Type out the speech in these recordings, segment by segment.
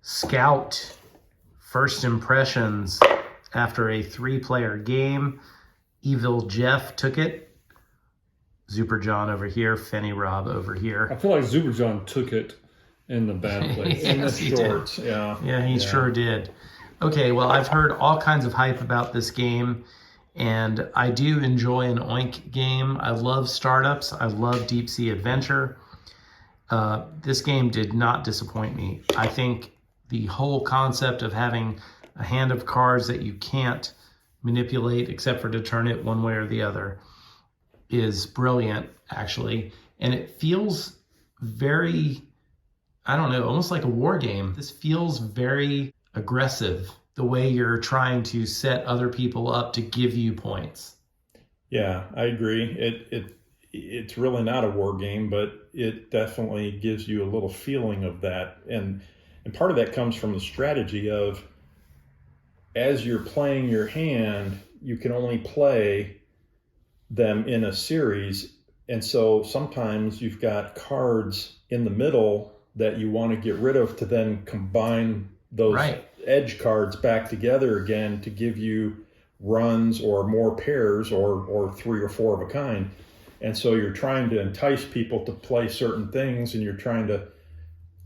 Scout first impressions after a 3-player game. Evil Jeff took it. Zuper John over here, Fenny Rob over here. I feel like Zuper John took it in the bad place. Yes, in the he shorts, did. yeah. Yeah, he sure did. Okay, well, I've heard all kinds of hype about this game, and I do enjoy an Oink game. I love startups. I love deep sea adventure. This game did not disappoint me. I think the whole concept of having a hand of cards that you can't manipulate except for to turn it one way or the other is brilliant, actually. And it feels very, I don't know, almost like a war game. This feels very aggressive, the way you're trying to set other people up to give you points. Yeah, I agree. It's really not a war game, but it definitely gives you a little feeling of that. And part of that comes from the strategy of, as you're playing your hand, you can only play them in a series. And so sometimes you've got cards in the middle that you want to get rid of to then combine those edge cards back together again to give you runs or more pairs or 3 or 4 of a kind. And so you're trying to entice people to play certain things, and you're trying to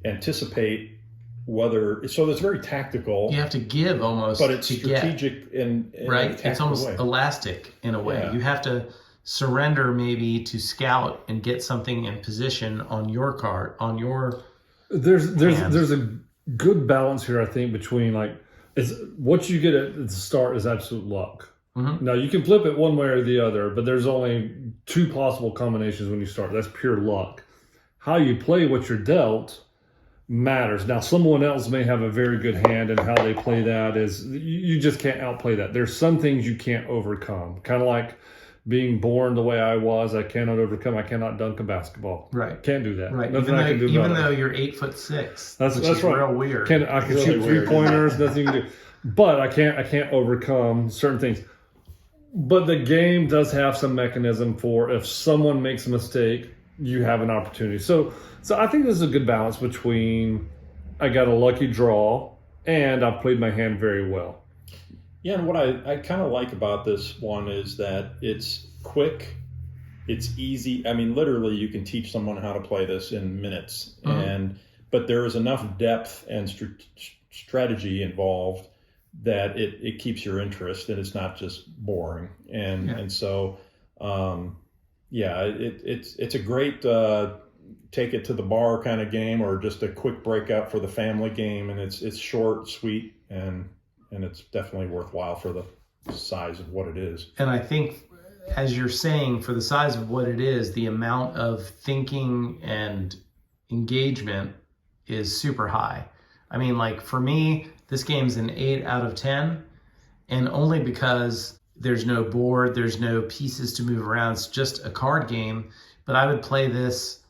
anticipate whether, so it's very tactical. You have to give almost, but it's to strategic in right. A It's almost way. Elastic in a way. Yeah. You have to surrender maybe to scout and get something in position on your card, on your. There's a good balance here, I think, between it's what you get at the start is absolute luck. Mm-hmm. Now you can flip it one way or the other, but there's only 2 possible combinations when you start. That's pure luck. How you play what you're dealt matters. Now someone else may have a very good hand, and how they play that is, you just can't outplay that. There's some things you can't overcome. Kind of like being born the way I was, I cannot overcome. I cannot dunk a basketball. Right. Can't do that. Right. Nothing I can do about it. Even though you're 8'6", That's is right. real weird. I can Really shoot weird. 3-pointers, nothing you can do. But I can't overcome certain things. But the game does have some mechanism for, if someone makes a mistake, you have an opportunity. So I think this is a good balance between, I got a lucky draw and I played my hand very well. Yeah, and what I kind of like about this one is that it's quick, it's easy. I mean, literally, you can teach someone how to play this in minutes, but there is enough depth and strategy involved that it keeps your interest, and it's not just boring. And so, it's a great take it to the bar kind of game, or just a quick breakout for the family game, and it's short, sweet, and it's definitely worthwhile for the size of what it is. And I think, as you're saying, for the size of what it is, the amount of thinking and engagement is super high. I mean, like, for me, this game's an 8 out of 10, and only because there's no board, there's no pieces to move around. It's just a card game, but I would play this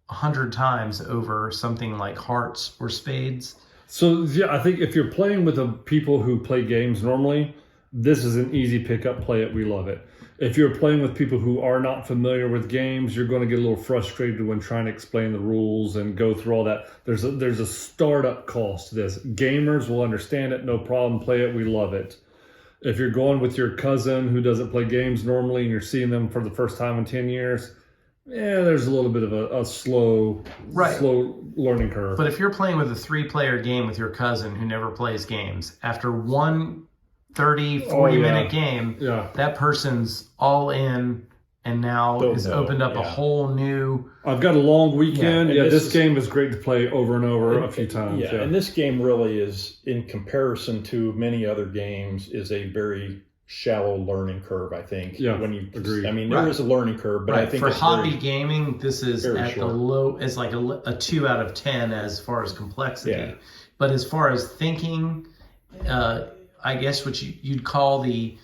100 times over something like Hearts or Spades. So yeah, I think if you're playing with the people who play games normally, this is an easy pickup. Play it, we love it. If you're playing with people who are not familiar with games, you're going to get a little frustrated when trying to explain the rules and go through all that. There's a startup cost to this. Gamers will understand it, no problem. Play it, we love it. If you're going with your cousin who doesn't play games normally and you're seeing them for the first time in 10 years, there's a little bit of a slow learning curve. But if you're playing with a 3-player game with your cousin who never plays games, after one 40-minute game, that person's all in, and now has opened up a whole new... I've got a long weekend. This game is great to play over and over a few times. Yeah, and this game really is, in comparison to many other games, is a very shallow learning curve, I think. Yeah, when you agree. I mean, there is a learning curve, but I think for hobby gaming, this is at short. the low. It's like a 2 out of 10 as far as complexity. Yeah. But as far as thinking, I guess what you'd call the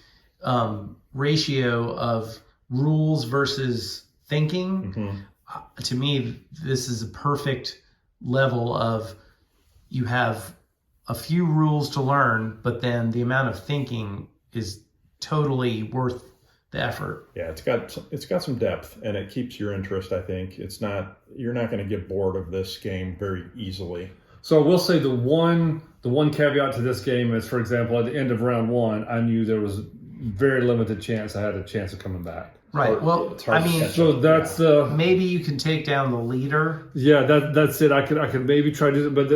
ratio of rules versus thinking. To me, this is a perfect level of, you have a few rules to learn, but then the amount of thinking is totally worth the effort. Yeah, it's got some depth, and it keeps your interest, I think. You're not going to get bored of this game very easily. So I will say the one caveat to this game is, for example, at the end of round 1, I knew there was very limited chance I had a chance of coming back. Right. Well, It's hard I to mean, catch So up. that's maybe you can take down the leader. yeah, that's it. I could maybe try to do it, but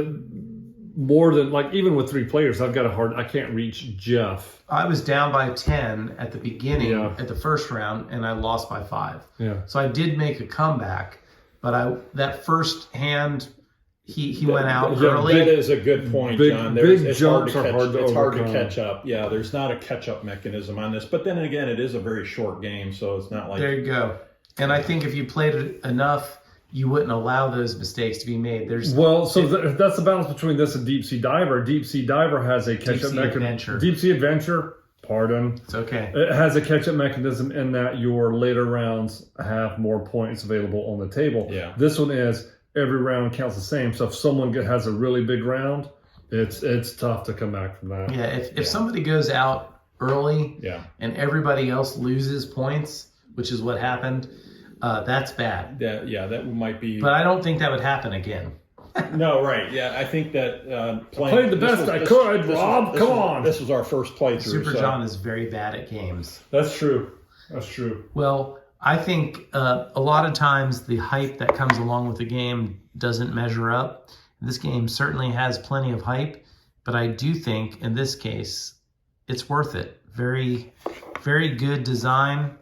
more than like even with 3 players, I can't reach Jeff. I was down by 10 at the beginning Yeah. at the first round, and I lost by 5. Yeah. So I did make a comeback, but that first hand, he went out Yeah, early. That is a good point, Big- John. big It's jumps hard are to catch, hard to it's hard to overcome. catch up. Yeah, there's not a catch-up mechanism on this. But then again, it is a very short game, so it's not like... There you go. And I think if you played it enough, you wouldn't allow those mistakes to be made. That's That's the balance between this and Deep Sea Diver. Deep Sea Diver has a catch-up Sea mechanism. Adventure. Deep Sea Adventure, pardon. It's okay. It has a catch-up mechanism in that your later rounds have more points available on the table. Yeah. This one is every round counts the same. So if someone has a really big round, it's tough to come back from that. Yeah, if somebody goes out early Yeah. and everybody else loses points, which is what happened, that's bad. That might be... But I don't think that would happen again. No, right. Yeah, I think that Played the best I could, Rob. Come on. This was our first playthrough. Super so. John is very bad at games. That's true. That's true. Well, I think a lot of times the hype that comes along with the game doesn't measure up. This game certainly has plenty of hype, but I do think in this case it's worth it. Very, very good design.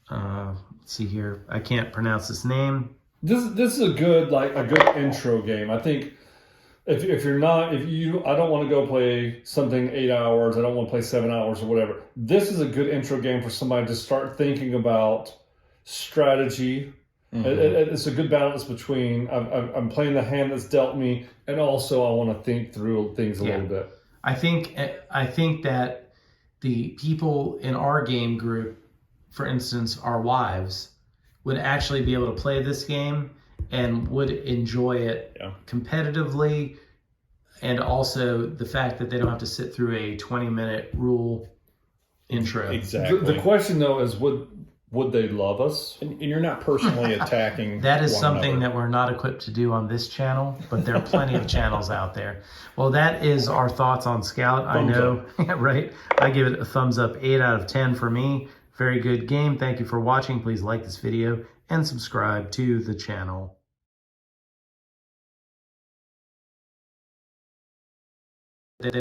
Let's see here. I can't pronounce this name. This is a good intro game. I think I don't want to go play something 8 hours. I don't want to play 7 hours or whatever. This is a good intro game for somebody to start thinking about strategy. Mm-hmm. It's a good balance between I'm playing the hand that's dealt me, and also I want to think through things a little bit. I think that the people in our game group, for instance, our wives, would actually be able to play this game and would enjoy it competitively, and also the fact that they don't have to sit through a 20-minute rule intro. Exactly. The question though is, would they love us? And you're not personally attacking. That is one something another. that we're not equipped to do on this channel, but there are plenty of channels out there. Well, that is our thoughts on Scout. I know, right? I give it a thumbs up, 8 out of 10 for me. Very good game. Thank you for watching. Please like this video and subscribe to the channel.